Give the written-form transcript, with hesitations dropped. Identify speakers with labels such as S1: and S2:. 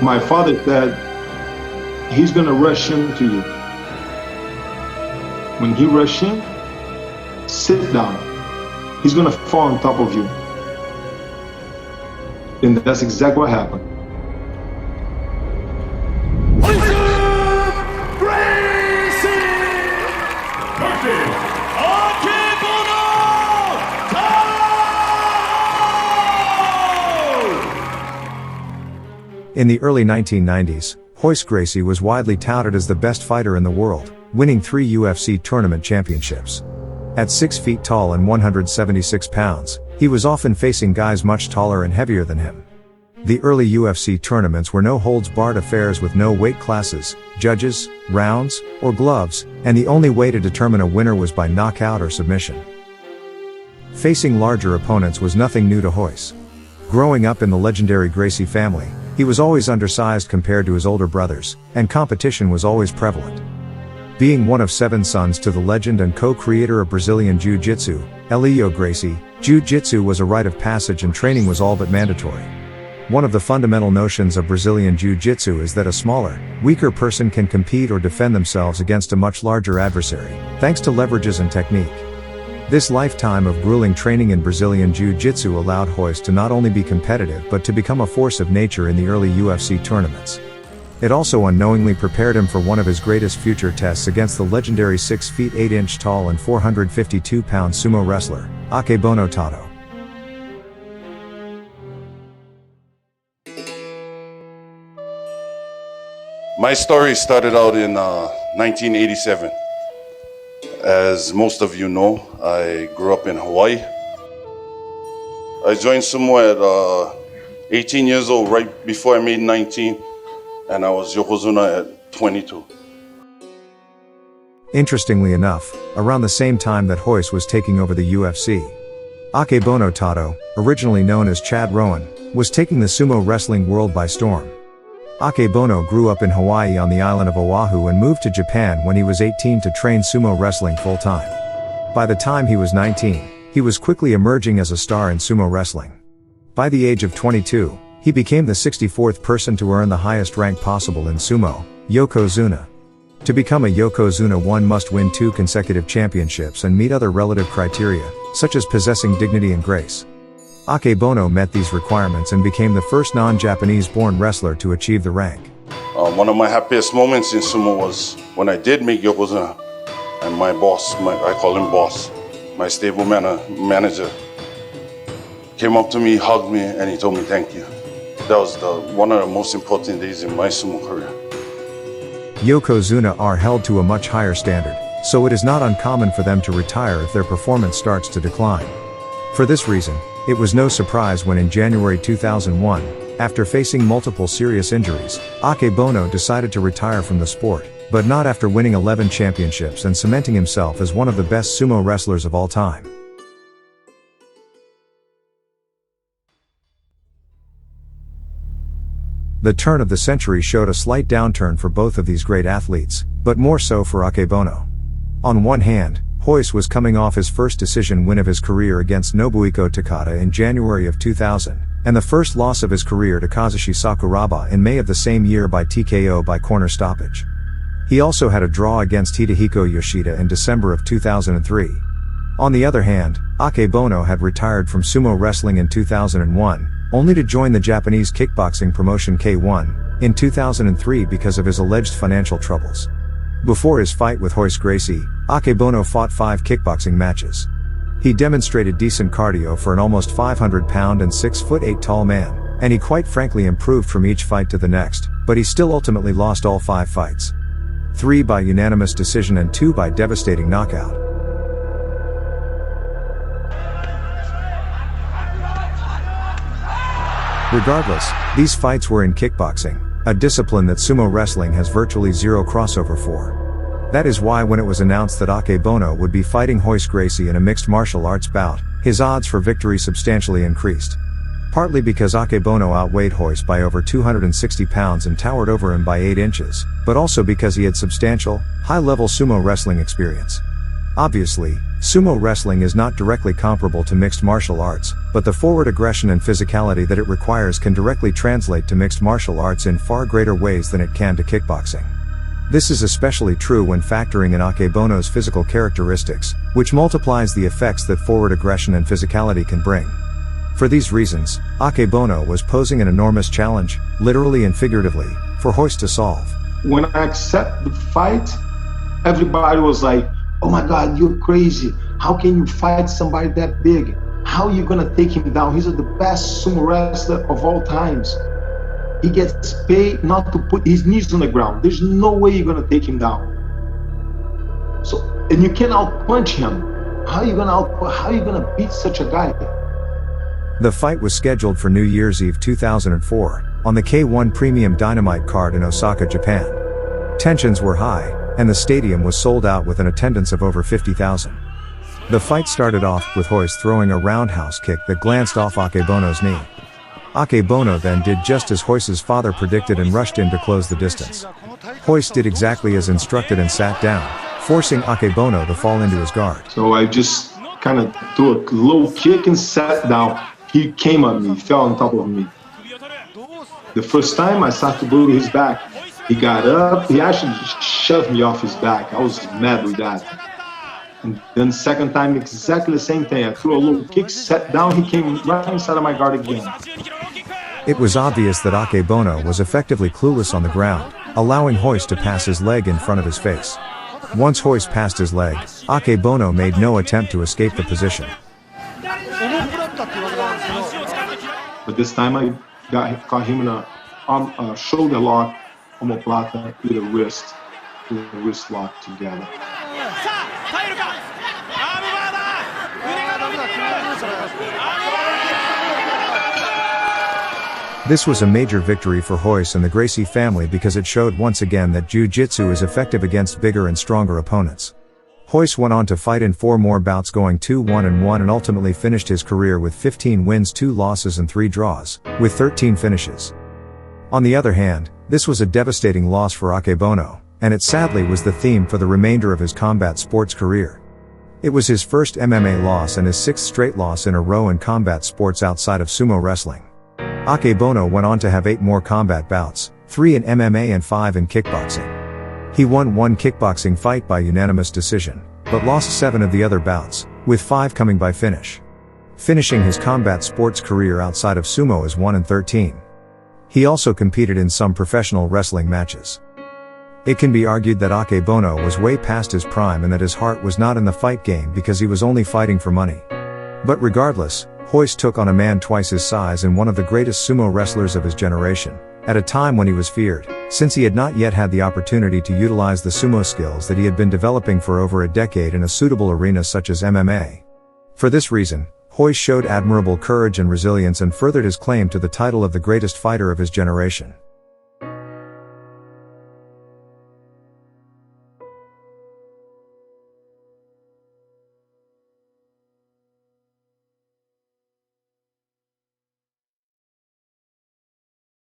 S1: My father said he's gonna rush into you. When he rushes in, sit down. He's gonna fall on top of you. And that's exactly what happened.
S2: Royce Gracie versus Akebono Taro!
S3: In the early 1990s, Royce Gracie was widely touted as the best fighter in the world, winning 3 UFC tournament championships. At 6 feet tall and 176 pounds, he was often facing guys much taller and heavier than him. The early UFC tournaments were no-holds-barred affairs with no weight classes, judges, rounds, or gloves, and the only way to determine a winner was by knockout or submission. Facing larger opponents was nothing new to Royce. Growing up in the legendary Gracie family, he was always undersized compared to his older brothers, and competition was always prevalent. Being one of 7 sons to the legend and co-creator of Brazilian Jiu-Jitsu, Elio Gracie, Jiu-Jitsu was a rite of passage and training was all but mandatory. One of the fundamental notions of Brazilian Jiu-Jitsu is that a smaller, weaker person can compete or defend themselves against a much larger adversary, thanks to leverages and technique. This lifetime of grueling training in Brazilian Jiu-Jitsu allowed Royce to not only be competitive but to become a force of nature in the early UFC tournaments. It also unknowingly prepared him for one of his greatest future tests against the legendary 6 feet 8 inch tall and 452 pound sumo wrestler, Akebono Taro.
S4: My story started out in 1987. As most of you know, I grew up in Hawaii. I joined sumo at 18 years old, right before I made 19. And I was Yokozuna at 22.
S3: Interestingly enough, around the same time that Royce was taking over the UFC, Akebono Taro, originally known as Chad Rowan, was taking the sumo wrestling world by storm. Akebono grew up in Hawaii on the island of Oahu and moved to Japan when he was 18 to train sumo wrestling full-time. By the time he was 19, he was quickly emerging as a star in sumo wrestling. By the age of 22, he became the 64th person to earn the highest rank possible in sumo, Yokozuna. To become a Yokozuna, one must win 2 consecutive championships and meet other relative criteria, such as possessing dignity and grace. Akebono met these requirements and became the first non-Japanese-born wrestler to achieve the rank.
S4: One of my happiest moments in sumo was when I did make Yokozuna, and my boss, I call him boss, my stable manager, came up to me, hugged me, and he told me thank you. That was one of the most important days in my sumo career.
S3: Yokozuna are held to a much higher standard, so it is not uncommon for them to retire if their performance starts to decline. For this reason, it was no surprise when in January 2001, after facing multiple serious injuries, Akebono decided to retire from the sport, but not after winning 11 championships and cementing himself as one of the best sumo wrestlers of all time. The turn of the century showed a slight downturn for both of these great athletes, but more so for Akebono. On one hand, Royce was coming off his first decision win of his career against Nobuhiko Takada in January of 2000, and the first loss of his career to Kazushi Sakuraba in May of the same year by TKO by corner stoppage. He also had a draw against Hidehiko Yoshida in December of 2003. On the other hand, Akebono had retired from sumo wrestling in 2001, only to join the Japanese kickboxing promotion K1 in 2003 because of his alleged financial troubles. Before his fight with Royce Gracie, Akebono fought 5 kickboxing matches. He demonstrated decent cardio for an almost 500-pound and 6'8" tall man, and he quite frankly improved from each fight to the next, but he still ultimately lost all 5 fights. 3 by unanimous decision and 2 by devastating knockout. Regardless, these fights were in kickboxing, a discipline that sumo wrestling has virtually zero crossover for. That is why when it was announced that Akebono would be fighting Royce Gracie in a mixed martial arts bout, his odds for victory substantially increased. Partly because Akebono outweighed Royce by over 260 pounds and towered over him by 8 inches, but also because he had substantial, high-level sumo wrestling experience. Obviously, Sumo wrestling is not directly comparable to mixed martial arts, but the forward aggression and physicality that it requires can directly translate to mixed martial arts in far greater ways than it can to kickboxing. This is especially true when factoring in Akebono's physical characteristics, which multiplies the effects that forward aggression and physicality can bring. For these reasons, Akebono was posing an enormous challenge, literally and figuratively, for Royce to solve.
S1: When I accept the fight, everybody was like, "Oh my God, you're crazy. How can you fight somebody that big? How are you gonna take him down? He's the best sumo wrestler of all times. He gets paid not to put his knees on the ground. There's no way you're gonna take him down. So, and you can out-punch him. How are you gonna beat such a guy?"
S3: The fight was scheduled for New Year's Eve 2004, on the K1 Premium Dynamite card in Osaka, Japan. Tensions were high, and the stadium was sold out with an attendance of over 50,000. The fight started off with Royce throwing a roundhouse kick that glanced off Akebono's knee. Akebono then did just as Royce's father predicted and rushed in to close the distance. Royce did exactly as instructed and sat down, forcing Akebono to fall into his guard.
S1: So I just kind of threw a low kick and sat down. He came at me, fell on top of me. The first time I started to go to his back. He got up, he actually shoved me off his back. I was mad with that. And then second time, exactly the same thing. I threw a low kick, sat down, he came right inside of my guard again.
S3: It was obvious that Akebono was effectively clueless on the ground, allowing Royce to pass his leg in front of his face. Once Royce passed his leg, Akebono made no attempt to escape the position.
S1: But this time I caught him in a shoulder lock, omoplata with a wrist lock together.
S3: This was a major victory for Royce and the Gracie family because it showed once again that jiu-jitsu is effective against bigger and stronger opponents. Royce went on to fight in 4 more bouts, going 2-1-1, and ultimately finished his career with 15 wins, 2 losses and 3 draws, with 13 finishes. On the other hand, this was a devastating loss for Akebono, and it sadly was the theme for the remainder of his combat sports career. It was his first MMA loss and his 6th straight loss in a row in combat sports outside of sumo wrestling. Akebono went on to have 8 more combat bouts, 3 in MMA and 5 in kickboxing. He won 1 kickboxing fight by unanimous decision, but lost 7 of the other bouts, with 5 coming by finish. Finishing his combat sports career outside of sumo as 1-13. He also competed in some professional wrestling matches. It can be argued that Akebono was way past his prime and that his heart was not in the fight game because he was only fighting for money. But regardless, Royce took on a man twice his size and one of the greatest sumo wrestlers of his generation, at a time when he was feared, since he had not yet had the opportunity to utilize the sumo skills that he had been developing for over a decade in a suitable arena such as MMA. For this reason, Royce showed admirable courage and resilience and furthered his claim to the title of the greatest fighter of his generation.